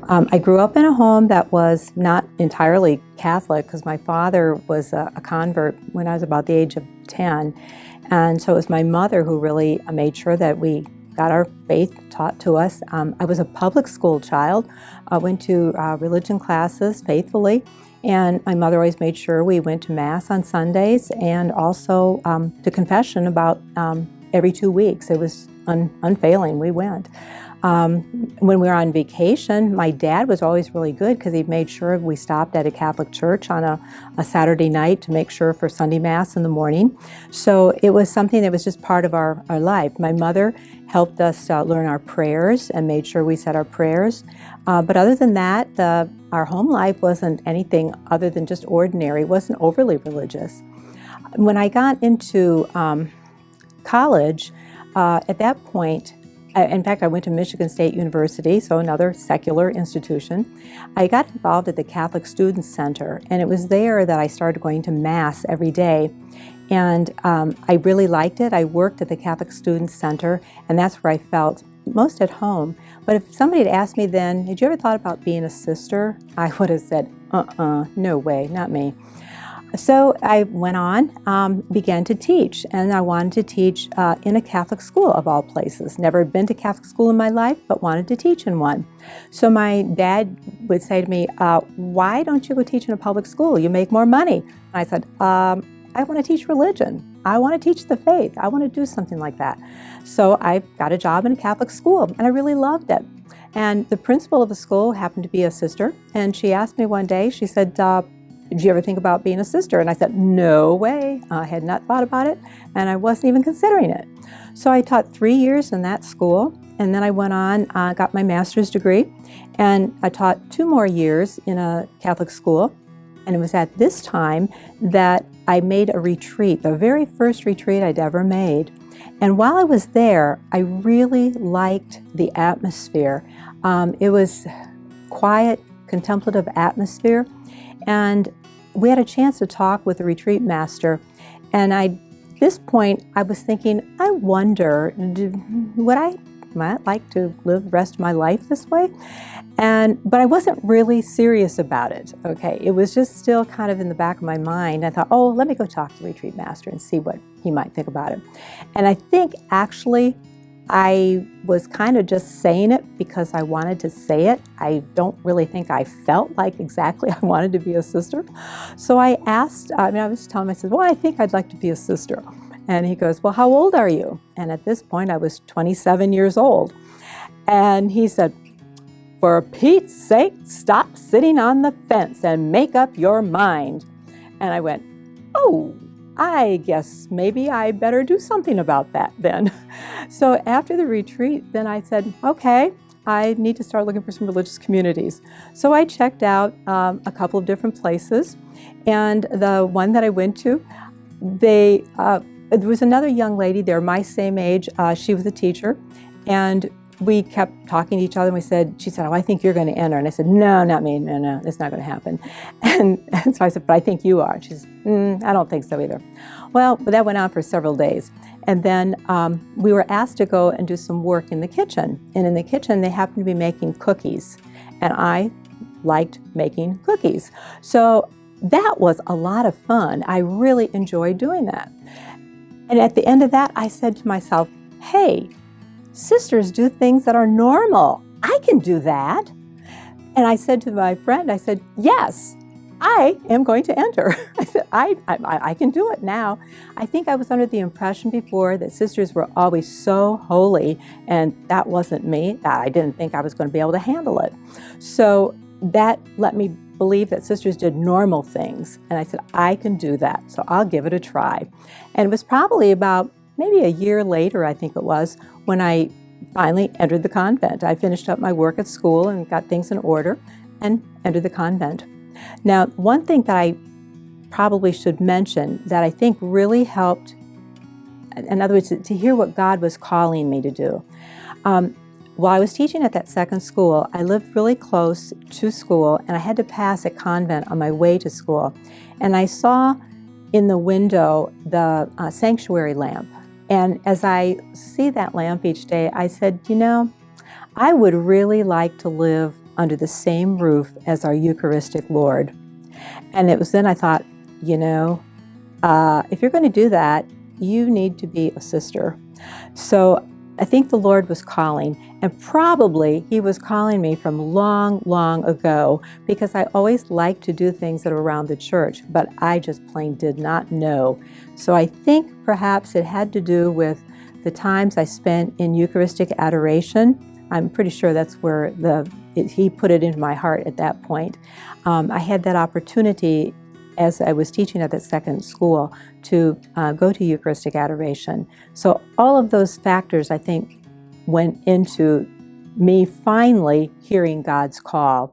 I grew up in a home that was not entirely Catholic because my father was a convert when I was about the age of 10. And so it was my mother who really made sure that we got our faith taught to us. I was a public school child. I went to religion classes faithfully. And my mother always made sure we went to Mass on Sundays and also to confession about every 2 weeks. It was unfailing, we went. When we were on vacation, my dad was always really good because he made sure we stopped at a Catholic church on a Saturday night to make sure for Sunday Mass in the morning. So it was something that was just part of our life. My mother helped us learn our prayers and made sure we said our prayers. But other than that, our home life wasn't anything other than just ordinary. It wasn't overly religious. When I got into college, at that point, in fact, I went to Michigan State University, so another secular institution. I got involved at the Catholic Student Center, and it was there that I started going to Mass every day. And I really liked it. I worked at the Catholic Student Center, and that's where I felt most at home. But if somebody had asked me then, had you ever thought about being a sister? I would have said, no way, not me. So I went on, began to teach, and I wanted to teach in a Catholic school of all places. Never been to Catholic school in my life, but wanted to teach in one. So my dad would say to me, why don't you go teach in a public school? You make more money. And I said, I want to teach religion. I want to teach the faith. I want to do something like that. So I got a job in a Catholic school, and I really loved it. And the principal of the school happened to be a sister, and she asked me one day, she said, did you ever think about being a sister? And I said, no way. I had not thought about it, and I wasn't even considering it. So I taught 3 years in that school, and then I went on, got my master's degree, and I taught 2 more years in a Catholic school. And it was at this time that I made a retreat, the very first retreat I'd ever made. And while I was there, I really liked the atmosphere. It was quiet, contemplative atmosphere. And we had a chance to talk with the retreat master. And at this point, I was thinking, I wonder, would I might like to live the rest of my life this way? But I wasn't really serious about it, okay? It was just still kind of in the back of my mind. I thought, oh, let me go talk to the retreat master and see what he might think about it. And I think actually I was kind of just saying it because I wanted to say it. I don't really think I felt like exactly I wanted to be a sister. So I asked, I was telling him, I said, well, I think I'd like to be a sister. And he goes, well, how old are you? And at this point, I was 27 years old. And he said, for Pete's sake, stop sitting on the fence and make up your mind. And I went, oh, I guess maybe I better do something about that then. So after the retreat, then I said, okay, I need to start looking for some religious communities. So I checked out a couple of different places. And the one that I went to, there was another young lady there, my same age. She was a teacher. And we kept talking to each other, and she said, oh, I think you're going to enter. And I said, no, not me, no, it's not going to happen. And so I said, but I think you are. She said, I don't think so either. Well, but that went on for several days. And then we were asked to go and do some work in the kitchen. And in the kitchen, they happened to be making cookies. And I liked making cookies. So that was a lot of fun. I really enjoyed doing that. And at the end of that, I said to myself, hey, sisters do things that are normal. I can do that. And I said to my friend, I said, yes, I am going to enter. I said, I can do it now. I think I was under the impression before that sisters were always so holy, and that wasn't me. I didn't think I was going to be able to handle it. So that let me believe that sisters did normal things. And I said, I can do that, so I'll give it a try. And it was probably about maybe a year later, I think it was, when I finally entered the convent. I finished up my work at school and got things in order and entered the convent. Now, one thing that I probably should mention that I think really helped, in other words, to hear what God was calling me to do. While I was teaching at that second school, I lived really close to school, and I had to pass a convent on my way to school. And I saw in the window the sanctuary lamp. And as I see that lamp each day, I said, you know, I would really like to live under the same roof as our Eucharistic Lord. And it was then I thought, if you're going to do that, you need to be a sister. So I think the Lord was calling, and probably He was calling me from long, long ago, because I always liked to do things that are around the church, but I just plain did not know. So I think perhaps it had to do with the times I spent in Eucharistic adoration. I'm pretty sure that's where He put it into my heart at that point. I had that opportunity as I was teaching at that second school to go to Eucharistic adoration. So all of those factors, I think, went into me finally hearing God's call.